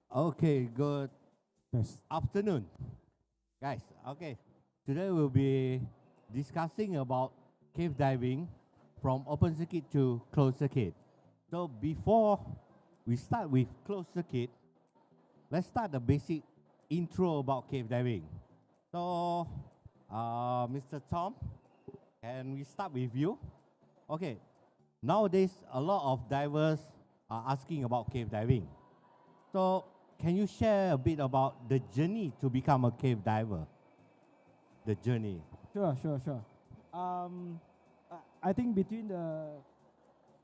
Okay, good Yes. afternoon, guys. Okay, today we'll be discussing about cave diving from open circuit to closed circuit. So before we start with closed circuit, let's start the basic intro about cave diving. So, Mr. Tom, can we start with you? Okay, nowadays a lot of divers are asking about cave diving. So, can you share a bit about the journey to become a cave diver? The journey. Sure. I think between the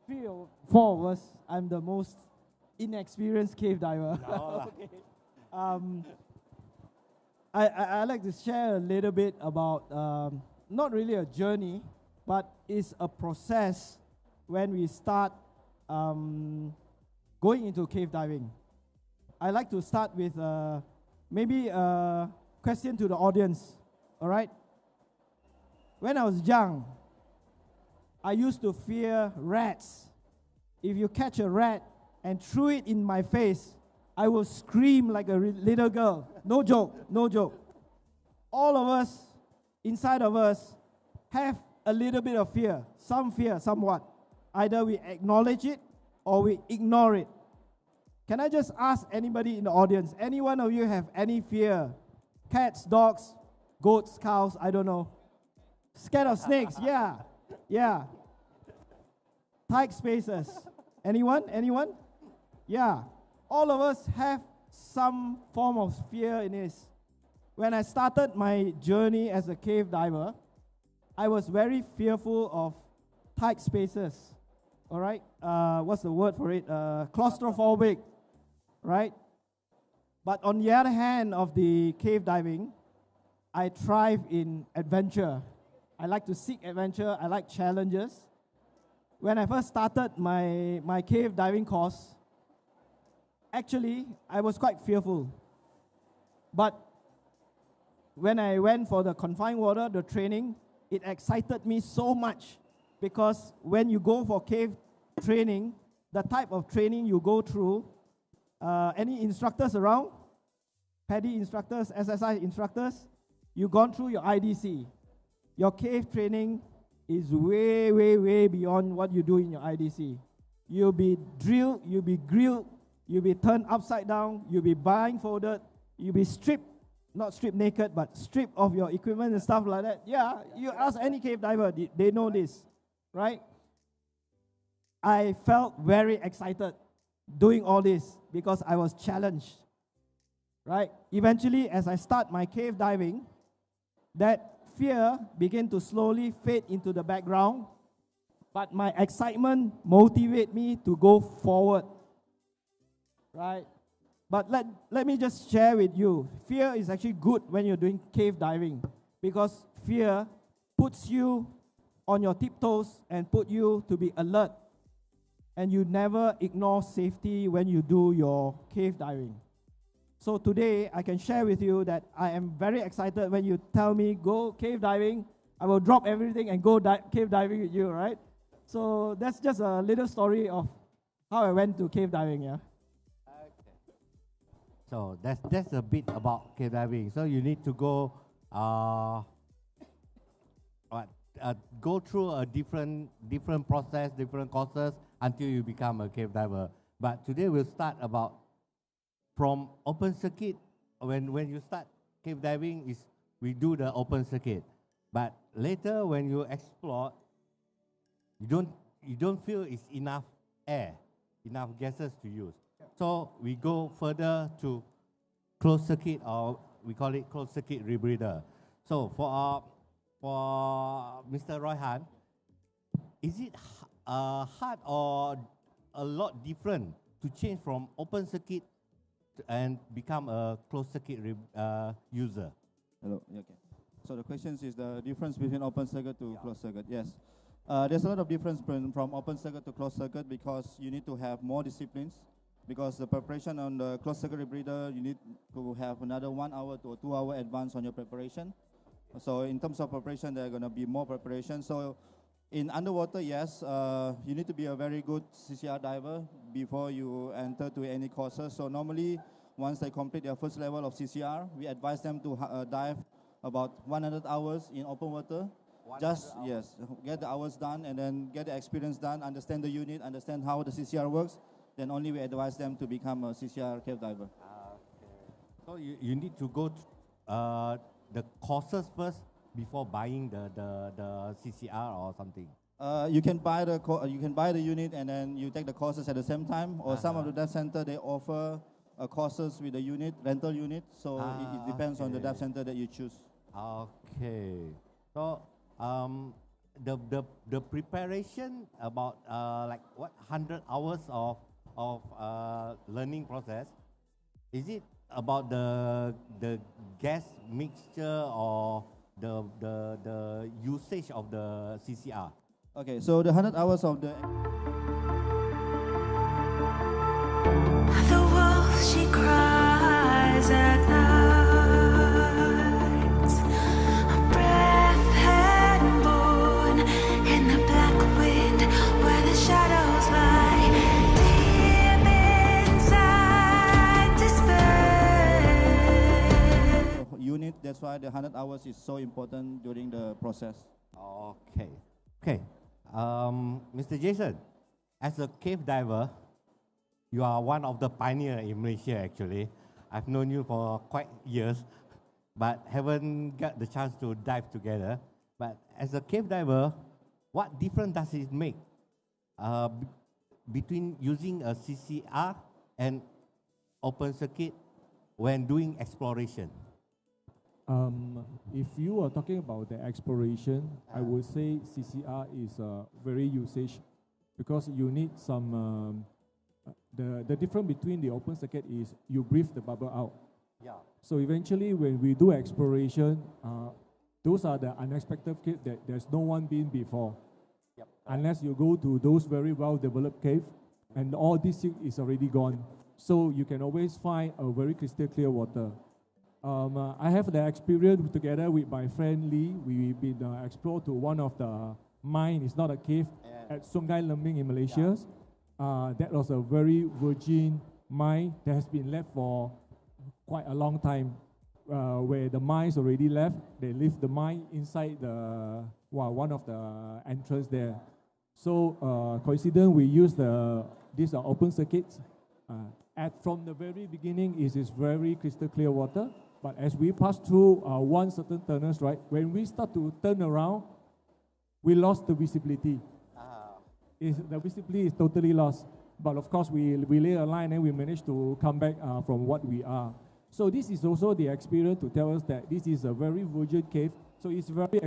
three or four of us, I'm the most inexperienced cave diver. Okay. Um, I like to share a little bit about not really a journey, but it's a process when we start going into cave diving. I like to start with maybe a question to the audience. All right. When I was young, I used to fear rats. If you catch a rat and threw it in my face, I will scream like a little girl. No joke, no joke. All of us, inside of us, have a little bit of fear. Some fear, somewhat. Either we acknowledge it or we ignore it. Can I just ask anybody in the audience, any one of you have any fear? Cats, dogs, goats, cows, I don't know. Scared of snakes, yeah. Tight spaces. Anyone? Yeah. All of us have some form of fear in this. When I started my journey as a cave diver, I was very fearful of tight spaces. All right? What's the word for it? Claustrophobic. Right? But on the other hand of the cave diving, I thrive in adventure. I like to seek adventure. I like challenges. When I first started my cave diving course, actually, I was quite fearful. But when I went for the confined water, the training, it excited me so much because when you go for cave training, the type of training you go through, any instructors around? PADI instructors, SSI instructors? You've gone through your IDC. Your cave training is way beyond what you do in your IDC. You'll be drilled, you'll be grilled, you'll be turned upside down, you'll be blindfolded, you'll be stripped, not stripped naked, but stripped of your equipment and stuff like that. Yeah, you ask any cave diver, they know this, right? I felt very excited doing all this because I was challenged, right? Eventually, as I start my cave diving, that fear began to slowly fade into the background, but my excitement motivated me to go forward, right? But let me just share with you, fear is actually good when you're doing cave diving because fear puts you on your tiptoes and put you to be alert. And you never ignore safety when you do your cave diving. So today, I can share with you that I am very excited when you tell me, go cave diving, I will drop everything and go cave diving with you, right? So that's just a little story of how I went to cave diving, yeah. Okay. So that's a bit about cave diving. So you need to go go through a different process, different courses until you become a cave diver. But today we'll start about from open circuit. When you start cave diving, is we do the open circuit. But later when you explore, you don't feel it's enough air, enough gases to use. So we go further to closed circuit, or we call it closed circuit rebreather. So for Mr. Royhan, is it hard or a lot different to change from open circuit and become a closed circuit user? Hello. Yeah, okay. So the question is the difference between open circuit to closed circuit. Yes. There's a lot of difference from open circuit to closed circuit because you need to have more disciplines. Because the preparation on the closed circuit rebreather, you need to have another 1 hour to 2 hour advance on your preparation. So in terms of preparation, there are going to be more preparation. So in underwater, yes, you need to be a very good CCR diver before you enter to any courses. So normally, Once they complete their first level of CCR, we advise them to dive about 100 hours in open water. Just, yes, get the hours done and then get the experience done, understand the unit, understand how the CCR works. Then only we advise them to become a CCR cave diver. So you need to go the courses first before buying the CCR or something. You can buy the unit and then you take the courses at the same time. Or some of the dive center they offer courses with the unit, rental unit. So it depends on the dive center that you choose. Okay. So the preparation about like what 100 hours of learning process, is it about the gas mixture or the usage of the CCR? Okay, so the 100 hours of the wolf, she cries at night. A breath had born in the black wind where the shadows lie. Deep inside despair. unit, that's why the 100 hours is so important during the process. Okay. Okay. Mr. Jason, as a cave diver, you are one of the pioneers in Malaysia actually. I've known you for quite years, but haven't got the chance to dive together. But as a cave diver, what difference does it make between using a CCR and open circuit when doing exploration? If you are talking about the exploration, I would say CCR is very usage because you need some. The difference between the open circuit is you breathe the bubble out. Yeah. So eventually, when we do exploration, those are the unexpected caves that there's no one been before. Yep. Unless you go to those very well-developed caves, and all this silt is already gone. So you can always find a very crystal clear water. I have the experience together with my friend Lee. We've been explored to one of the mine. It's not a cave at Sungai Lembing in Malaysia. That was a very virgin mine that has been left for quite a long time. Where the mines already left, they leave the mine inside the one of the entrance there. So coincident, we use these open circuits. From the very beginning, it is very crystal clear water. But as we pass through one certain tunnels, right, when we start to turn around, we lost the visibility. The visibility is totally lost. But of course, we lay a line and we managed to come back from what we are. So this is also the experience to tell us that this is a very virgin cave. So it's very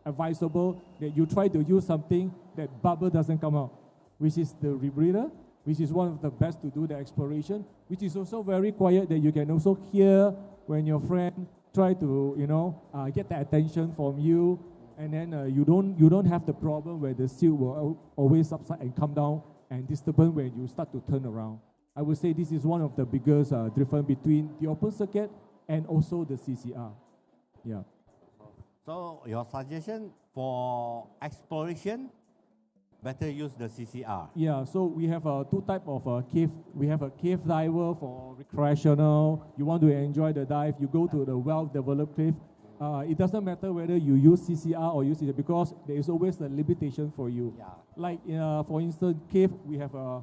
advisable that you try to use something that bubble doesn't come out, which is the rebreather, which is one of the best to do the exploration, which is also very quiet that you can also hear when your friend try to, get the attention from you, and then you don't have the problem where the silt will always subside and come down and disturbance when you start to turn around. I would say this is one of the biggest difference between the open circuit and also the CCR. Yeah. So your suggestion for exploration, better use the CCR. Yeah, so we have two type of cave. We have a cave diver for recreational. You want to enjoy the dive, you go to the well-developed cave. It doesn't matter whether you use CCR or use it because there is always a limitation for you. Yeah. Like for instance, cave, we have a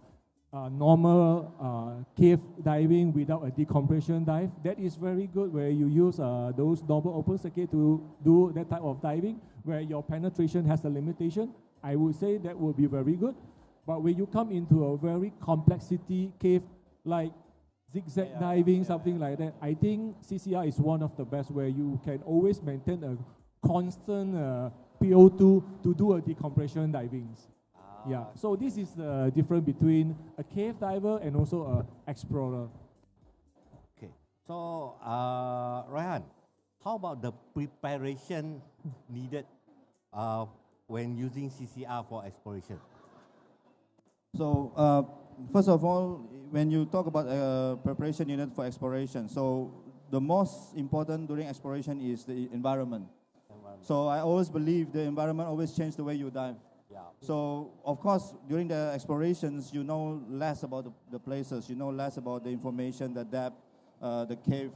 normal cave diving without a decompression dive. That is very good where you use those normal open circuit to do that type of diving where your penetration has a limitation. I would say that will be very good. But when you come into a very complexity cave like zigzag diving, something like that, I think CCR is one of the best where you can always maintain a constant PO2 to do a decompression divings. Yeah, so this is the difference between a cave diver and also an explorer. Okay, so Raihan, how about the preparation needed when using CCR for exploration? So first of all, when you talk about preparation needed for exploration, so the most important during exploration is the environment. So I always believe the environment always changes the way you dive. Yeah. So of course, during the explorations, you know less about the places, you know less about the information, the depth. the cave.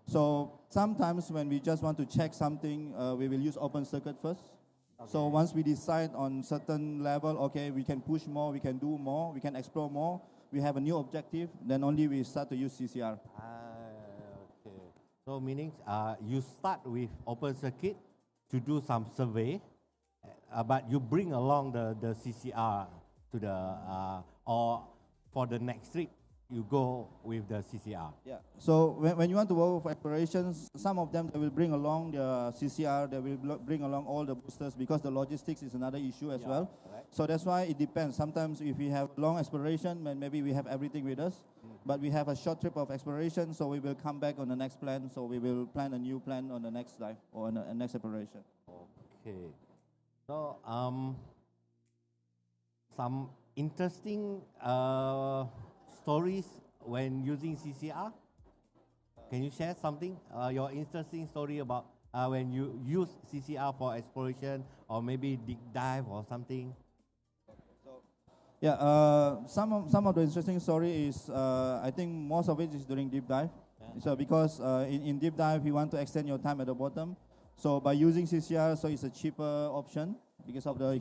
So sometimes when we just want to check something, we will use open circuit first. So once we decide on certain level, okay, we can push more, we can do more, we can explore more, we have a new objective, then only we start to use CCR. Okay. So meaning you start with open circuit to do some survey, but you bring along the CCR to the, or for the next trip, you go with the CCR. Yeah. So when you want to work with explorations, some of them they will bring along the CCR, they will bring along all the boosters because the logistics is another issue as well. Right. So that's why it depends. Sometimes if we have long exploration, then maybe we have everything with us. But we have a short trip of exploration, so we will come back on the next plan. So we will plan a new plan on the next dive or on the next exploration. Okay. So some interesting stories when using CCR. Can you share something? Your interesting story about when you use CCR for exploration or maybe deep dive or something? Yeah, some of the interesting story is I think most of it is during deep dive. So because in deep dive you want to extend your time at the bottom, so by using CCR, so it's a cheaper option because of the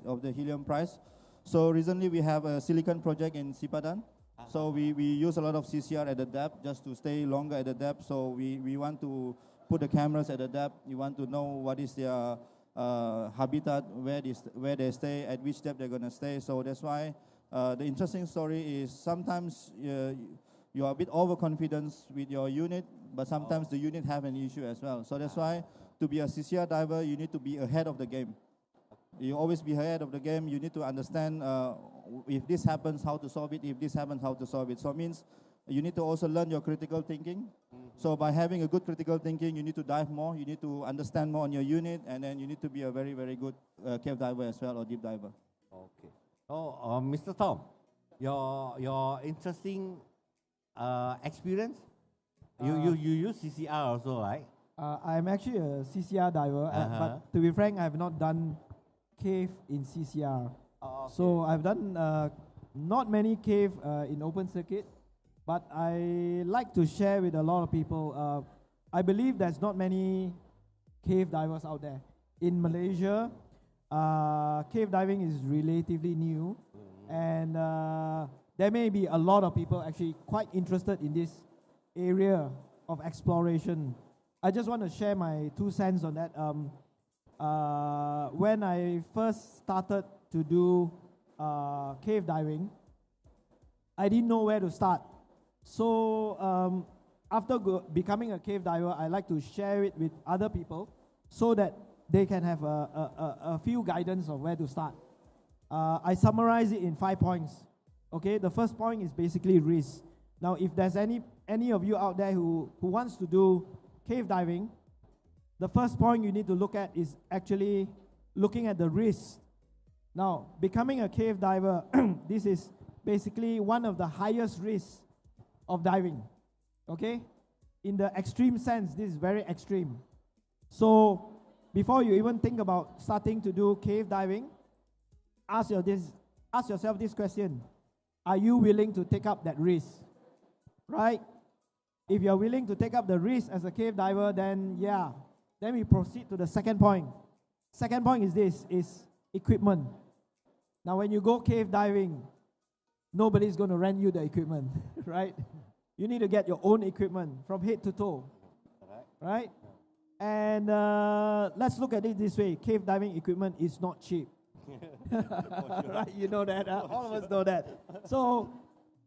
of the helium price. So recently we have a silicon project in Sipadan. So we use a lot of CCR at the depth just to stay longer at the depth. So we want to put the cameras at the depth. You want to know what is their habitat, where they stay, at which depth they're going to stay. So that's why the interesting story is sometimes you are a bit overconfident with your unit, but sometimes the unit have an issue as well. So that's why to be a CCR diver, you need to be ahead of the game. You always be ahead of the game. You need to understand if this happens, how to solve it. If this happens, how to solve it. So it means you need to also learn your critical thinking. So by having a good critical thinking, you need to dive more. You need to understand more on your unit, and then you need to be a very, very good cave diver as well, or deep diver. Okay. So, Mr. Tom, your interesting experience. You use CCR also, right? I'm actually a CCR diver, but to be frank, I have not done cave in CCR. Okay. So I've done not many cave in open circuit, but I like to share with a lot of people. I believe there's not many cave divers out there. In Malaysia, cave diving is relatively new, and there may be a lot of people actually quite interested in this area of exploration. I just want to share my 2 cents on that. When I first started to do cave diving, I didn't know where to start. So after becoming a cave diver, I like to share it with other people so that they can have a few guidance of where to start. I summarize it in 5 points. Okay, the first point is basically risk. Now, if there's any of you out there who wants to do cave diving, the first point you need to look at is actually looking at the risk. Now, becoming a cave diver, this is basically one of the highest risks of diving. Okay? In the extreme sense, this is very extreme. So, before you even think about starting to do cave diving, ask yourself this question. Are you willing to take up that risk? Right? If you're willing to take up the risk as a cave diver, then yeah. Then we proceed to the second point. Second point is this, is equipment. Now when you go cave diving, nobody's going to rent you the equipment, right? You need to get your own equipment from head to toe, right? And let's look at it this way. Cave diving equipment is not cheap. Right, you know that. All of us know that. So,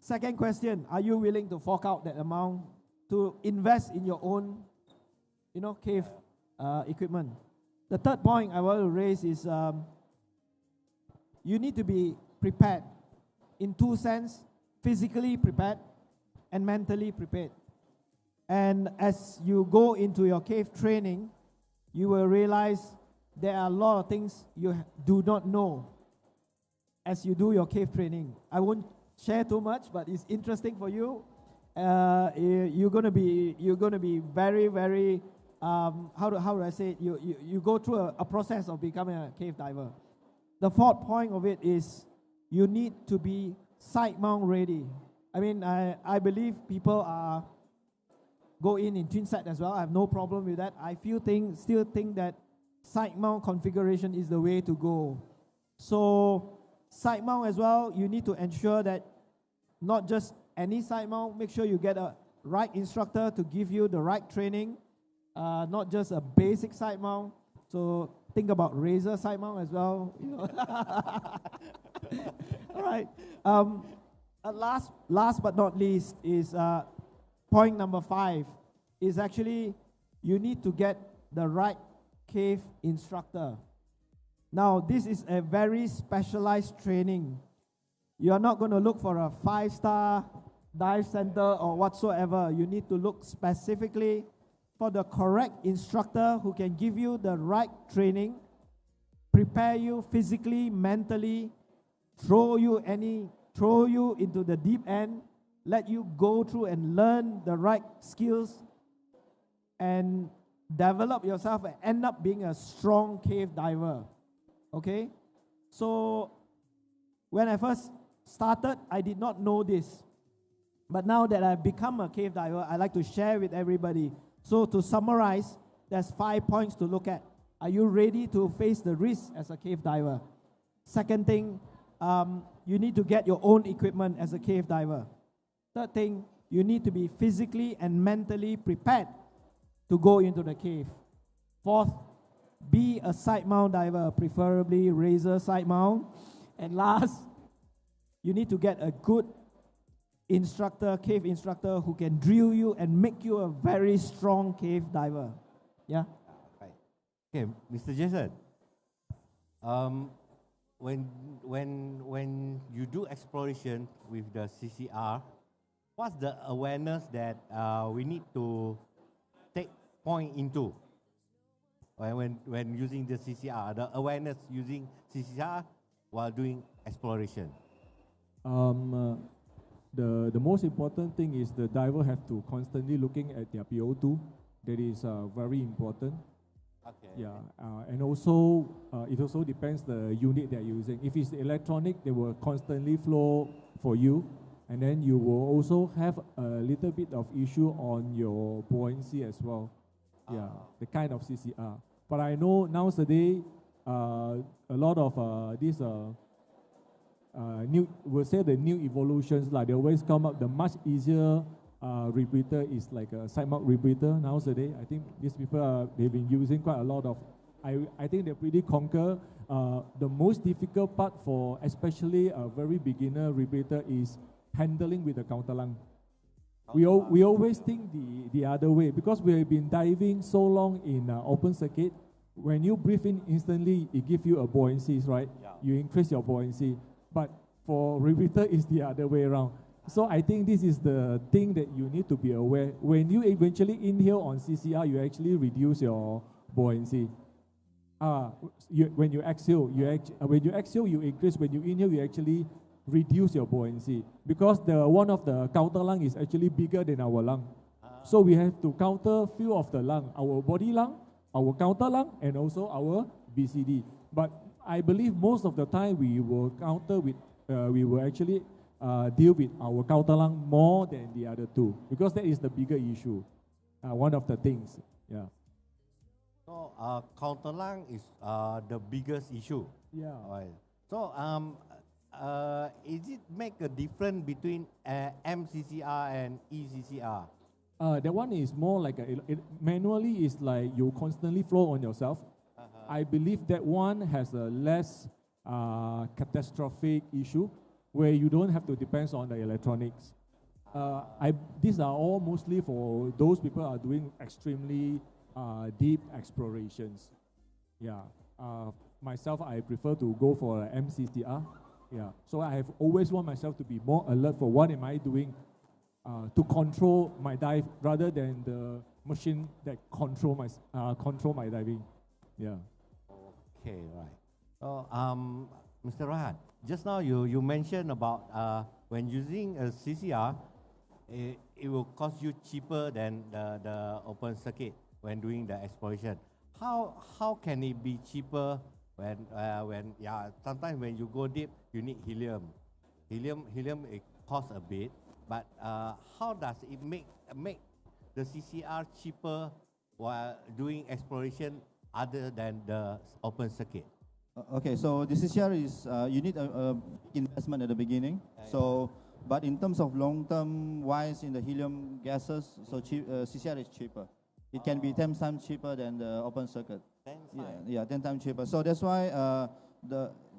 second question, are you willing to fork out that amount to invest in your own, cave equipment? The third point I want to raise is you need to be prepared in 2 sense, physically prepared and mentally prepared. And as you go into your cave training, you will realize there are a lot of things you do not know as you do your cave training. I won't share too much, but it's interesting for you. You're gonna be very, very how do I say it? You go through a process of becoming a cave diver. The fourth point of it is you need to be side mount ready. I mean, I believe people are go in twin set as well. I have no problem with that. I still think that side mount configuration is the way to go. So side mount as well, you need to ensure that not just any side mount, make sure you get a right instructor to give you the right training, not just a basic side mount. So think about razor side mount as well. You know. All right. Last but not least is point number 5 is actually you need to get the right cave instructor. Now, this is a very specialized training. You are not going to look for a 5-star dive center or whatsoever. You need to look specifically for the correct instructor who can give you the right training, prepare you physically, mentally, throw you into the deep end, let you go through and learn the right skills and develop yourself and end up being a strong cave diver. Okay? So when I first started, I did not know this. But now that I've become a cave diver, I like to share with everybody. So to summarize, there's 5 points to look at. Are you ready to face the risk as a cave diver? Second thing, you need to get your own equipment as a cave diver. Third thing, you need to be physically and mentally prepared to go into the cave. Fourth, be a side mount diver, preferably razor side mount. And last, you need to get a good instructor, cave instructor, who can drill you and make you a very strong cave diver. Yeah? Right. Okay, Mr. Jason. When you do exploration with the CCR, what's the awareness that we need to take point into when using the CCR? The awareness using CCR while doing exploration. The most important thing is the diver have to constantly looking at their PO2. That is very important. Okay. Yeah, and also it also depends the unit they're using. If it's electronic, they will constantly flow for you, and then you will also have a little bit of issue on your buoyancy as well. Yeah, the kind of CCR. But I know nowadays a lot of these the new evolutions, like they always come up. The much easier rebreather is like a side mount rebreather nowadays. I think these people they've been using quite a lot of. I think they pretty conquer. The most difficult part for especially a very beginner rebreather is handling with the counter lung. We always think the other way because we have been diving so long in open circuit. When you breathe in instantly, it gives you a buoyancy, right? Yeah. You increase your buoyancy. But for rebreather, it's the other way around. So I think this is the thing that you need to be aware. When you eventually inhale on CCR, you actually reduce your buoyancy. When you exhale, you increase. When you inhale, you actually reduce your buoyancy because one of the counter lung is actually bigger than our lung. So we have to counter few of the lung, our body lung, our counter lung, and also our BCD. But I believe most of the time we will counter with, we will actually deal with our counter lung more than the other two because that is the bigger issue. One of the things, yeah. So counter lung is the biggest issue. Yeah. Right. So is it make a difference between MCCR and ECCR? That one is more like manually is like you constantly flow on yourself. I believe that one has a less catastrophic issue where you don't have to depend on the electronics. These are all mostly for those people who are doing extremely deep explorations. Yeah. Myself, I prefer to go for MCCR. Yeah. So I have always want myself to be more alert for what am I doing to control my dive rather than the machine that control my diving. Yeah. Okay, right. So, Mr. Rahan, just now you mentioned about when using a CCR, it will cost you cheaper than the open circuit when doing the exploration. How can it be cheaper when sometimes when you go deep you need helium. Helium it costs a bit, but how does it make the CCR cheaper while doing exploration other than the open circuit? Okay, so the CCR is, you need a investment at the beginning. So, but in terms of long-term wise in the helium gases, so CCR is cheaper. It can be 10 times cheaper than the open circuit. 10 Yeah, 10 times cheaper. So that's why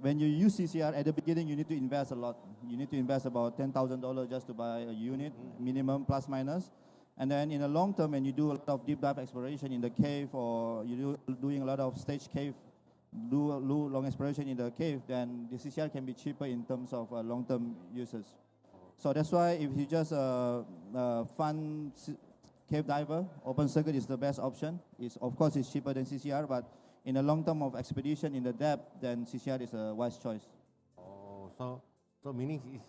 when you use CCR at the beginning, you need to invest a lot. You need to invest about $10,000 just to buy a unit, minimum plus minus. And then in the long term, when you do a lot of deep dive exploration in the cave, or you doing a lot of stage cave, do long exploration in the cave, then the CCR can be cheaper in terms of long-term uses. So that's why if you just fund cave diver, open circuit is the best option. Of course, it's cheaper than CCR, but in the long term of expedition in the depth, then CCR is a wise choice. Oh, so meaning is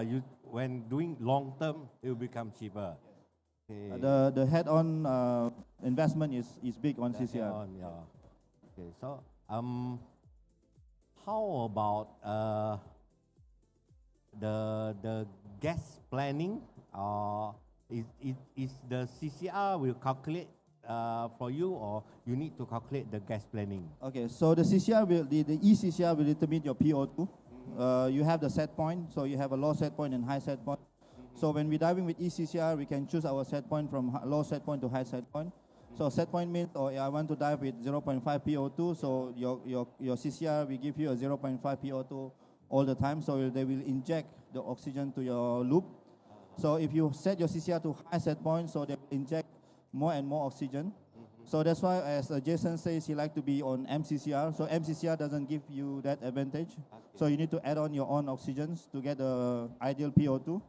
you when doing long term, it will become cheaper. Okay. The head-on investment is big on CCR. Head-on, yeah. Okay, so how about the gas planning? Is the CCR will calculate for you, or you need to calculate the gas planning? Okay, so the CCR the eCCR will determine your PO2. You have the set point, so you have a low set point and high set point. So when we're diving with eCCR, we can choose our set point from low set point to high set point. So set point means, I want to dive with 0.5 PO2, so your CCR will give you a 0.5 PO2 all the time, so they will inject the oxygen to your loop. So if you set your CCR to high set point, so they will inject more and more oxygen. So that's why, as Jason says, he like to be on MCCR. So MCCR doesn't give you that advantage. Okay. So you need to add on your own oxygens to get the ideal PO2.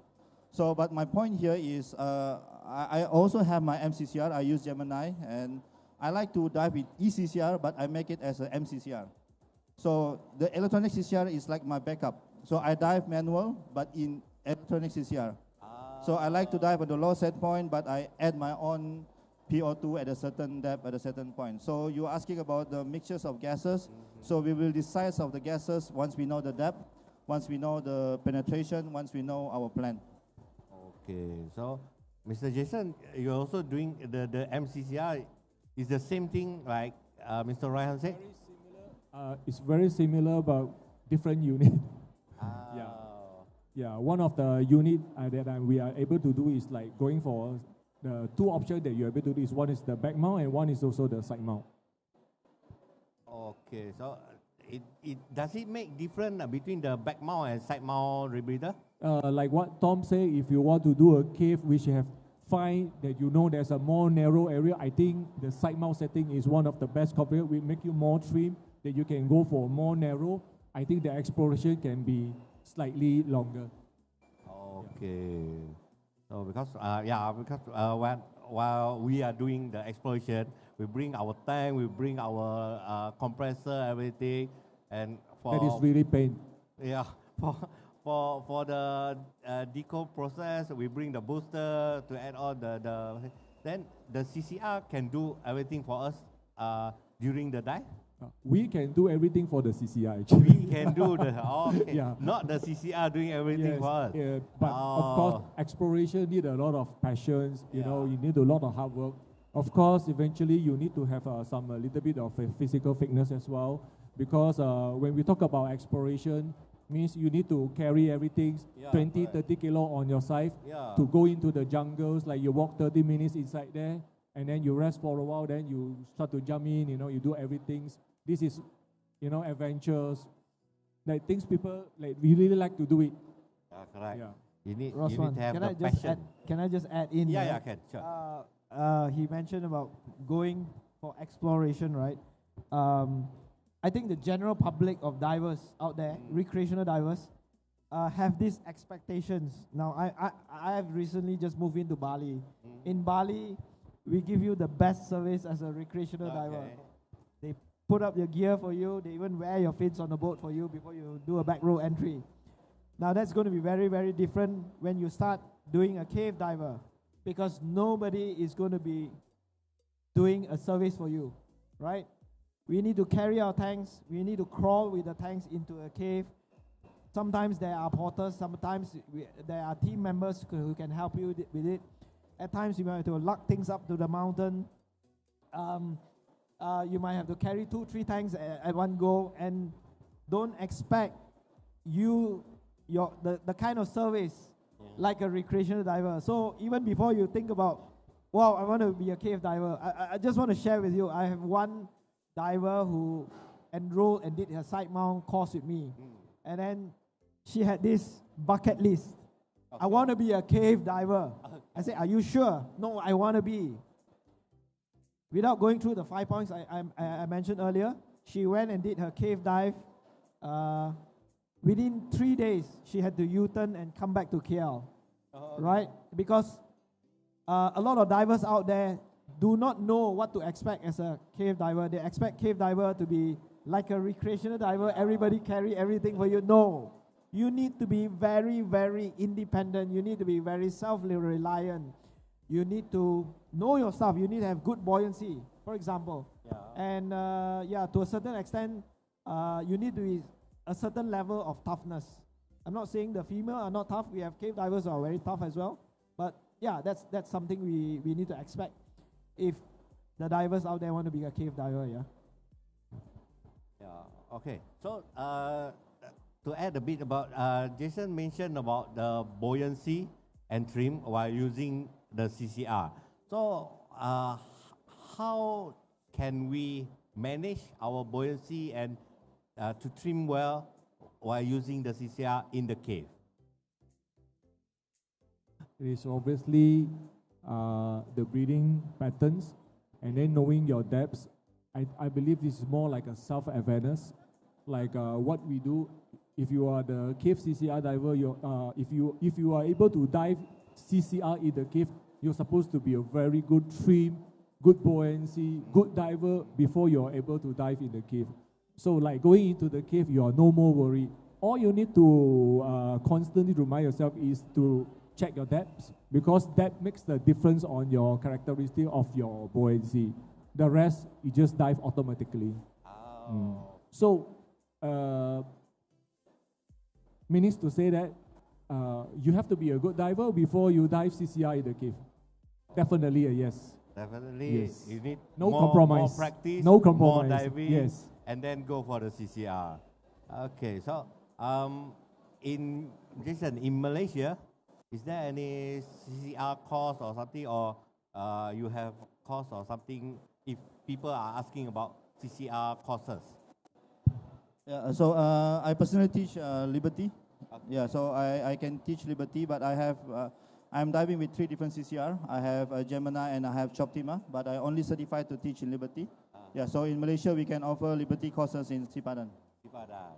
So, but my point here is, I also have my MCCR. I use Gemini, and I like to dive with eCCR, but I make it as a MCCR. So the electronic CCR is like my backup. So I dive manual, but in electronic CCR. So I like to dive at the low set point, but I add my own PO2 at a certain depth at a certain point. So you're asking about the mixtures of gases. So we will decide of the gases once we know the depth, once we know the penetration, once we know our plan. Okay, so Mr. Jason, you're also doing the MCCR. Is the same thing like Mr. Ryan said? Very similar. It's very similar, but different unit. Yeah. Yeah, one of the unit that we are able to do is like going for the two options that you're able to do is one is the back mount and one is also the side mount. Okay, so does it make difference between the back mount and side mount rebreather? Like what Tom said, if you want to do a cave which you have find that you know there's a more narrow area, I think the side mount setting is one of the best configured. We make you more trim that you can go for more narrow. I think the exploration can be slightly longer. Okay. So because while we are doing the exploration, we bring our tank, we bring our compressor, everything, and for that is really pain. Yeah. For the deco process, we bring the booster to add on then the CCR can do everything for us during the dive. We can do everything for the CCR actually. We can do okay. Yeah. Not the CCR doing everything for us. Yeah, but of course, exploration need a lot of passions. You know, you need a lot of hard work. Of course, eventually you need to have a little bit of a physical fitness as well, because when we talk about exploration, means you need to carry everything 20, 30 kilo on your side to go into the jungles. Like you walk 30 minutes inside there, and then you rest for a while, then you start to jump in, you do everything. This is, adventures, like things people like really like to do it. Correct. Yeah. You need Ross, to have the passion. Can I just add in? Yeah, can. Sure. He mentioned about going for exploration, right? I think the general public of divers out there, recreational divers, have these expectations. Now, I have recently just moved into Bali. In Bali, we give you the best service as a recreational diver. They put up your gear for you. They even wear your fins on the boat for you before you do a back row entry. Now, that's going to be very, very different when you start doing a cave diver, because nobody is going to be doing a service for you, right? We need to carry our tanks. We need to crawl with the tanks into a cave. Sometimes there are porters. Sometimes there are team members who can help you with it. At times, you might have to lug things up to the mountain. You might have to carry 2-3 tanks at one go, and don't expect the kind of service like a recreational diver. So even before you think about, wow, I want to be a cave diver, I just want to share with you, I have one diver who enrolled and did her side mount course with me. And then she had this bucket list. I want to be a cave diver. I said, are you sure? No, I want to be. Without going through the 5 points I mentioned earlier, she went and did her cave dive. Within 3 days, she had to U-turn and come back to KL, right? Because a lot of divers out there do not know what to expect as a cave diver. They expect cave diver to be like a recreational diver. Everybody carry everything for you. No, you need to be very, very independent. You need to be very self-reliant. You need to know your stuff. You need to have good buoyancy, for example. And to a certain extent, you need to be a certain level of toughness. I'm not saying the female are not tough. We have cave divers who are very tough as well. But yeah, that's something we need to expect if the divers out there want to be a cave diver. Okay. So to add a bit about, Jason mentioned about the buoyancy and trim while using the CCR. So how can we manage our buoyancy and to trim well while using the CCR in the cave? It is obviously the breathing patterns, and then knowing your depths. I believe this is more like a self-awareness, like what we do. If you are the cave CCR diver, if you are able to dive CCR in the cave, you're supposed to be a very good trim, good buoyancy, good diver before you're able to dive in the cave. So like going into the cave, you are no more worried. All you need to constantly remind yourself is to check your depths, because that makes the difference on your characteristic of your buoyancy. The rest, you just dive automatically. So, means to say that you have to be a good diver before you dive CCR in the cave. Definitely a yes. Definitely, yes. You need no more, compromise. More practice, no compromise. More diving, yes. And then go for the CCR. Okay, so in Malaysia, is there any CCR course or something, or you have course or something if people are asking about CCR courses? Yeah, so I personally teach Liberty. Yeah, so I can teach Liberty, but I'm diving with 3 different CCR. I have Gemini and I have Choptima, but I only certified to teach in Liberty. Yeah, so in Malaysia we can offer Liberty courses in Sipadan.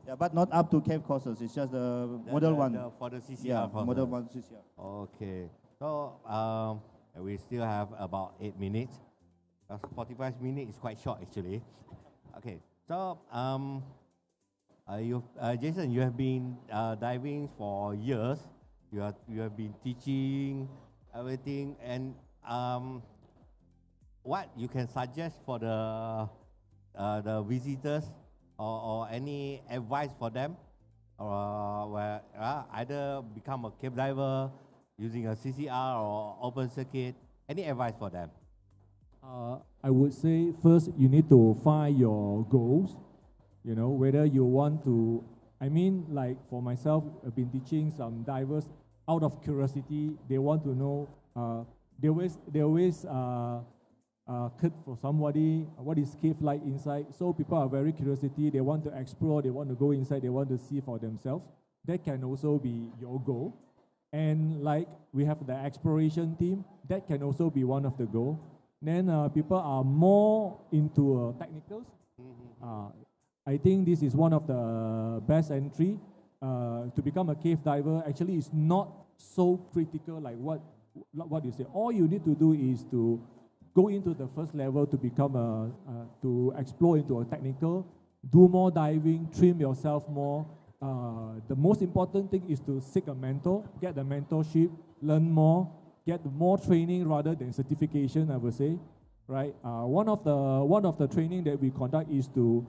Yeah, but not up to cave courses. It's just the model one. For the CCR. Yeah, courses. model 1 CCR. Okay, so we still have about 8 minutes. 45 minutes is quite short actually. Okay, so Jason, you have been diving for years. You have been teaching everything, and what you can suggest for the visitors, or any advice for them, where either become a cave diver using a CCR or open circuit? Any advice for them? I would say first you need to find your goals. You know, whether you want to, like for myself, I've been teaching some divers out of curiosity. They want to know, they always cut for somebody, what is cave like inside. So people are very curiosity, they want to explore, they want to go inside, they want to see for themselves. That can also be your goal. And like we have the exploration team, that can also be one of the goals. Then people are more into technicals. I think this is one of the best entry. To become a cave diver actually is not so critical like what you say. All you need to do is to go into the first level to become to explore into a technical, do more diving, trim yourself more. The most important thing is to seek a mentor, get the mentorship, learn more, get more training rather than certification, I would say, right? One of the training that we conduct is to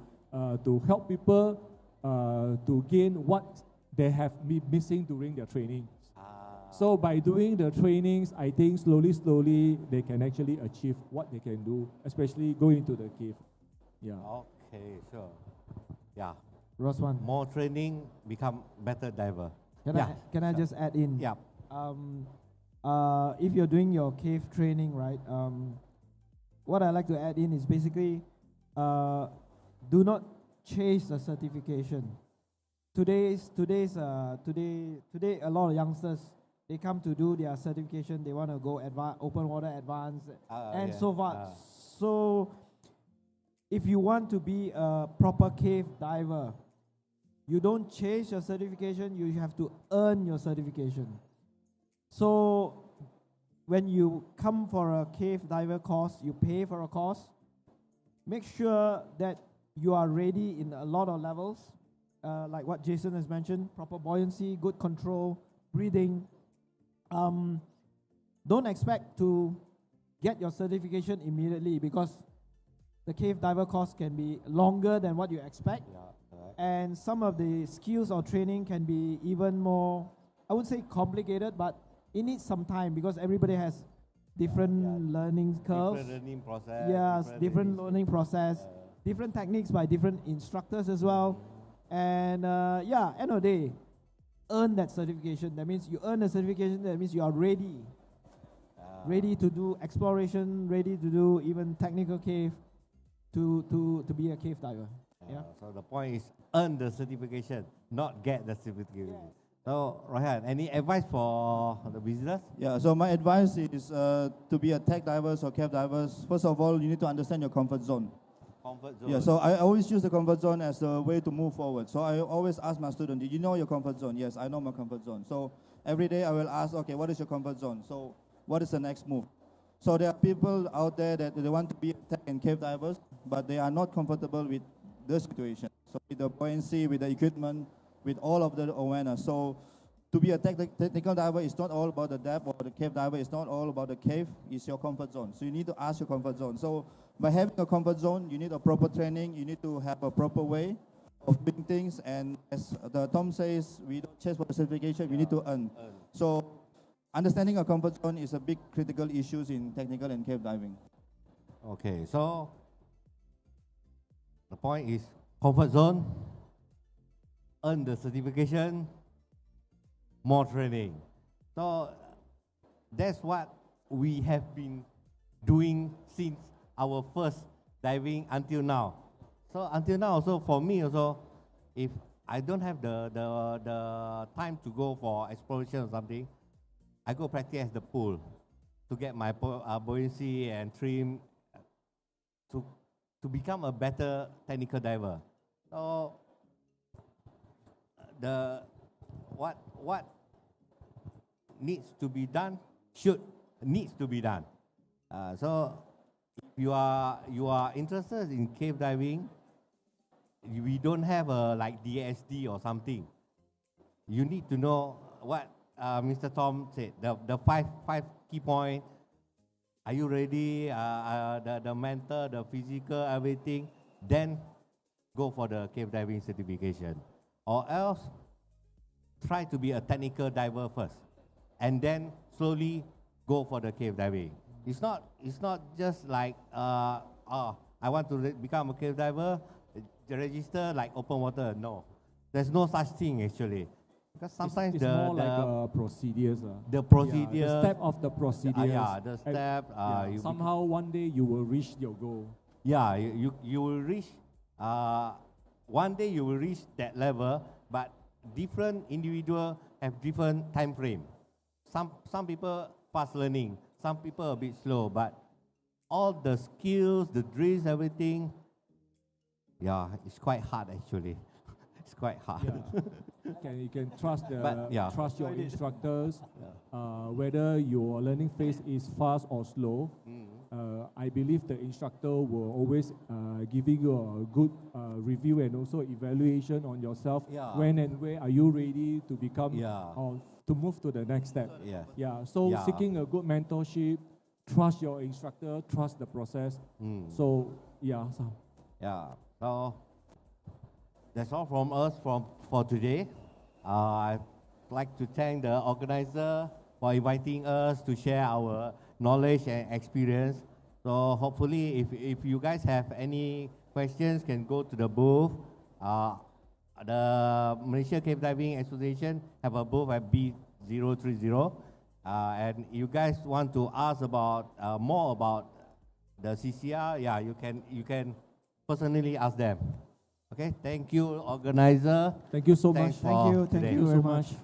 help people to gain what they have been missing during their training. So by doing the trainings, I think slowly, they can actually achieve what they can do, especially go into the cave. Yeah. Okay, sure. Yeah. Roswan, More training, become better diver. can I just add in? Yeah. If you're doing your cave training, right? What I like to add in is basically, do not chase the certification. Today, a lot of youngsters, they come to do their certification. They want to go open water advanced and yeah. so forth. So, if you want to be a proper cave diver, you don't chase your certification. You have to earn your certification. So, when you come for a cave diver course, you pay for a course. Make sure that you are ready in a lot of levels, like what Jason has mentioned: proper buoyancy, good control, breathing. Don't expect to get your certification immediately, because the cave diver course can be longer than what you expect. And some of the skills or training can be even more, I would say complicated, but it needs some time because everybody has different learning curves. Different learning process. Yes, different learning process, different techniques by different instructors as well. And end of the day, earn that certification. That means you earn the certification. That means you are ready to do exploration, ready to do even technical cave, to be a cave diver. So the point is earn the certification, not get the certification. So Rohan, any advice for the visitors? Yeah, so my advice is to be a tech divers or cave divers, first of all, you need to understand your comfort zone. Comfort zone. Yeah, so I always use the comfort zone as a way to move forward. So I always ask my student, did you know your comfort zone? Yes, I know my comfort zone. So every day I will ask, okay, what is your comfort zone? So what is the next move? So there are people out there that they want to be tech and cave divers, but they are not comfortable with the situation. So with the buoyancy, with the equipment, with all of the awareness. So to be a technical diver is not all about the depth, or the cave diver is not all about the cave, it's your comfort zone. So you need to ask your comfort zone. So by having a comfort zone, you need a proper training, you need to have a proper way of doing things, and as the Tom says, we don't chase for the certification, we need to earn. So understanding a comfort zone is a big critical issue in technical and cave diving. Okay, so the point is comfort zone, earn the certification, more training. So that's what we have been doing since our first diving until now. So until now, also for me also, if I don't have the time to go for exploration or something, I go practice at the pool to get my buoyancy and trim to become a better technical diver. So what needs to be done needs to be done. So if you are interested in cave diving, we don't have a like DSD or something. You need to know what Mr. Tom said, the five key points. Are you ready? The mental, the physical, everything. Then go for the cave diving certification. Or else, try to be a technical diver first. And then slowly go for the cave diving. It's not just like, I want to become a cave diver, register like open water. No. There's no such thing actually. Because sometimes it's more like procedures. The procedure. Yeah, the step of the procedures. The step. Somehow one day you will reach your goal. Yeah, you will reach. One day you will reach that level, but different individual have different time frame. Some people fast learning, some people a bit slow, but all the skills, the drills, everything. Yeah, it's quite hard actually. It's quite hard. Yeah. You can trust trust your instructors. Whether your learning phase is fast or slow, I believe the instructor will always giving you a good review and also evaluation on yourself. When and where are you ready to become or to move to the next step. So seeking a good mentorship, trust your instructor, trust the process. So that's all from us for today. I'd like to thank the organizer for inviting us to share our knowledge and experience. So hopefully, if you guys have any questions, can go to the booth. The Malaysia Cave Diving Association have a booth at B030. And you guys want to ask about more about the CCR, yeah, you can personally ask them. Okay, thank you, organizer. Thank you so Thanks much. for Thank today. you very much.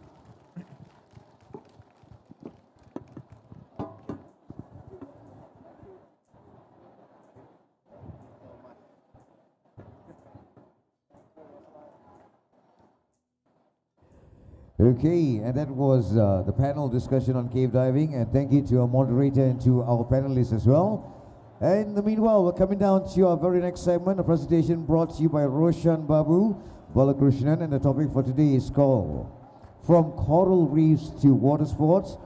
Okay, and that was the panel discussion on cave diving, and thank you to our moderator and to our panelists as well. And in the meanwhile, we're coming down to our very next segment, a presentation brought to you by Roshan Babu Balakrishnan, and the topic for today is called From Coral Reefs to Water Sports,